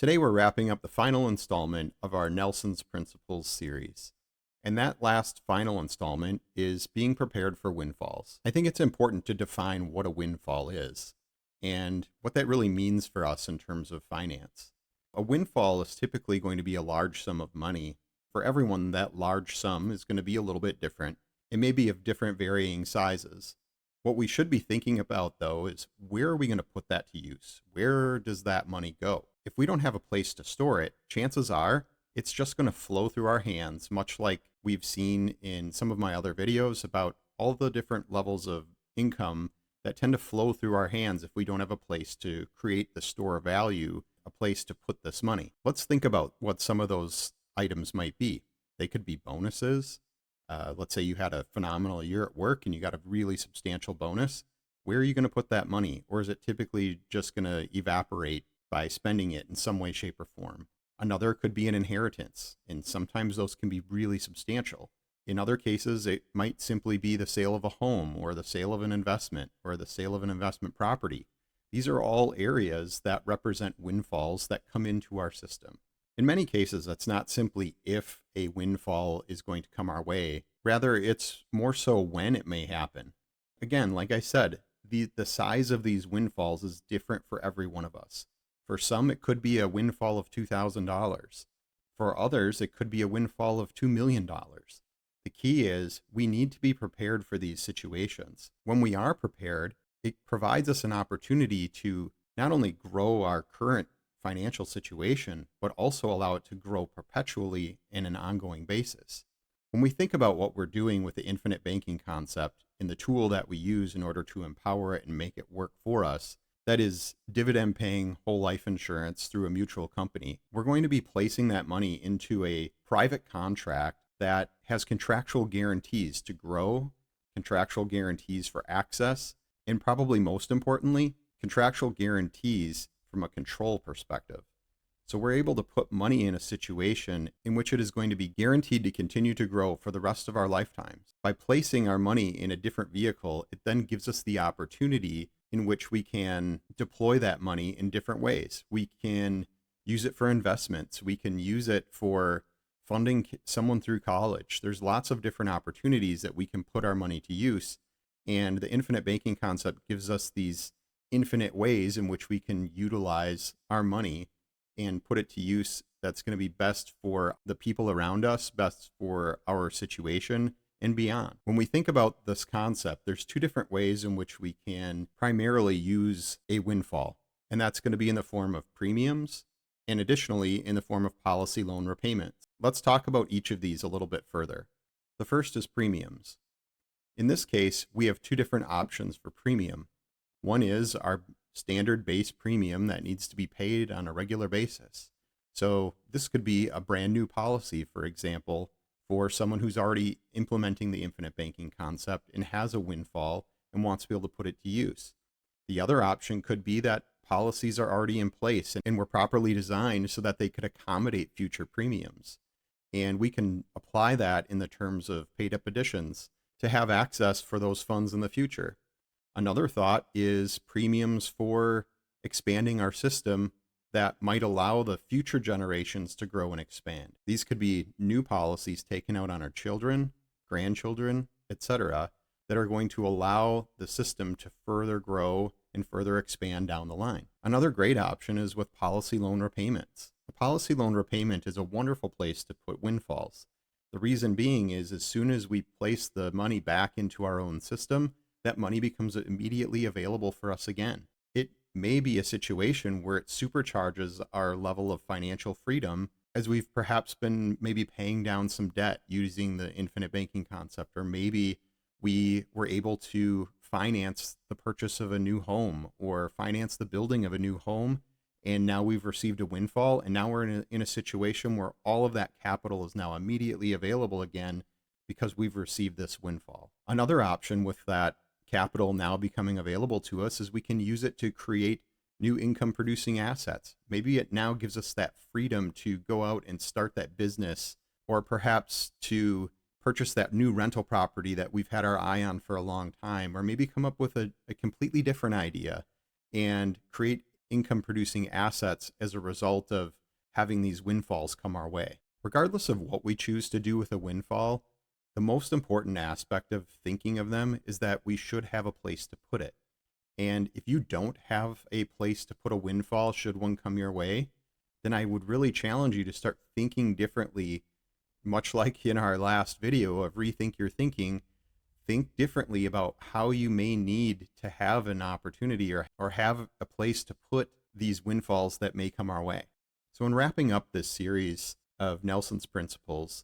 Today we're wrapping up the final installment of our Nelson's Principles series. And that last final installment is being prepared for windfalls. I think it's important to define what a windfall is and what that really means for us in terms of finance. A windfall is typically going to be a large sum of money. For everyone, that large sum is going to be a little bit different. It may be of different varying sizes. What we should be thinking about, though, is where are we going to put that to use? Where does that money go? If we don't have a place to store it, chances are it's just going to flow through our hands, much like we've seen in some of my other videos about all the different levels of income that tend to flow through our hands if we don't have a place to create the store of value, a place to put this money. Let's think about what some of those items might be. They could be bonuses. Let's say you had a phenomenal year at work and you got a really substantial bonus. Where are you going to put that money? Or is it typically just going to evaporate by spending it in some way, shape, or form? Another could be an inheritance, and sometimes those can be really substantial. In other cases, it might simply be the sale of a home or the sale of an investment or the sale of an investment property. These are all areas that represent windfalls that come into our system. In many cases, that's not simply if a windfall is going to come our way. Rather, it's more so when it may happen. Again, like I said, the size of these windfalls is different for every one of us. For some, it could be a windfall of $2,000. For others, it could be a windfall of $2 million. The key is we need to be prepared for these situations. When we are prepared, it provides us an opportunity to not only grow our current financial situation, but also allow it to grow perpetually in an ongoing basis. When we think about what we're doing with the infinite banking concept and the tool that we use in order to empower it and make it work for us, that is dividend paying whole life insurance through a mutual company, we're going to be placing that money into a private contract that has contractual guarantees to grow, contractual guarantees for access, and probably most importantly, contractual guarantees from a control perspective. So we're able to put money in a situation in which it is going to be guaranteed to continue to grow for the rest of our lifetimes. By placing our money in a different vehicle, it then gives us the opportunity in which we can deploy that money in different ways. We can use it for investments. We can use it for funding someone through college. There's lots of different opportunities that we can put our money to use. And the infinite banking concept gives us these infinite ways in which we can utilize our money and put it to use that's going to be best for the people around us, best for our situation, and beyond. When we think about this concept, there's two different ways in which we can primarily use a windfall, and that's going to be in the form of premiums and additionally in the form of policy loan repayments. Let's talk about each of these a little bit further. The first is premiums. In this case, we have two different options for premium. One is our standard base premium that needs to be paid on a regular basis. So this could be a brand new policy, for example, for someone who's already implementing the infinite banking concept and has a windfall and wants to be able to put it to use. The other option could be that policies are already in place and were properly designed so that they could accommodate future premiums. And we can apply that in the terms of paid up additions to have access for those funds in the future. Another thought is premiums for expanding our system that might allow the future generations to grow and expand. These could be new policies taken out on our children, grandchildren, etc., that are going to allow the system to further grow and further expand down the line. Another great option is with policy loan repayments. A policy loan repayment is a wonderful place to put windfalls. The reason being is as soon as we place the money back into our own system, that money becomes immediately available for us again. It may be a situation where it supercharges our level of financial freedom as we've perhaps been maybe paying down some debt using the infinite banking concept, or maybe we were able to finance the purchase of a new home or finance the building of a new home. And now we've received a windfall, and now we're in a situation where all of that capital is now immediately available again because we've received this windfall. Another option with that capital now becoming available to us is we can use it to create new income producing assets. Maybe it now gives us that freedom to go out and start that business, or perhaps to purchase that new rental property that we've had our eye on for a long time, or maybe come up with a completely different idea and create income producing assets as a result of having these windfalls come our way. Regardless of what we choose to do with a windfall, the most important aspect of thinking of them is that we should have a place to put it. And if you don't have a place to put a windfall should one come your way, then I would really challenge you to start thinking differently, much like in our last video of Rethink Your Thinking. Think differently about how you may need to have an opportunity or have a place to put these windfalls that may come our way. So in wrapping up this series of Nelson's principles,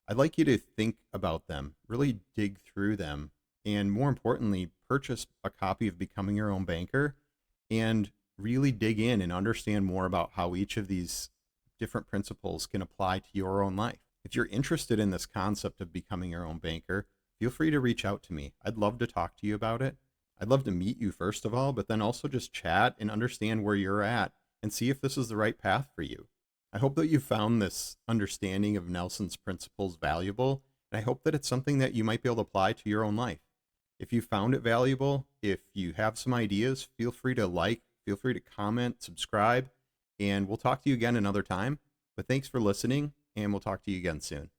I'd like you to think about them, really dig through them, and more importantly, purchase a copy of Becoming Your Own Banker and really dig in and understand more about how each of these different principles can apply to your own life. If you're interested in this concept of becoming your own banker, feel free to reach out to me. I'd love to talk to you about it. I'd love to meet you first of all, but then also just chat and understand where you're at and see if this is the right path for you. I hope that you found this understanding of Nelson's principles valuable, and I hope that it's something that you might be able to apply to your own life. If you found it valuable, if you have some ideas, feel free to feel free to comment, subscribe, and we'll talk to you again another time. But thanks for listening, and we'll talk to you again soon.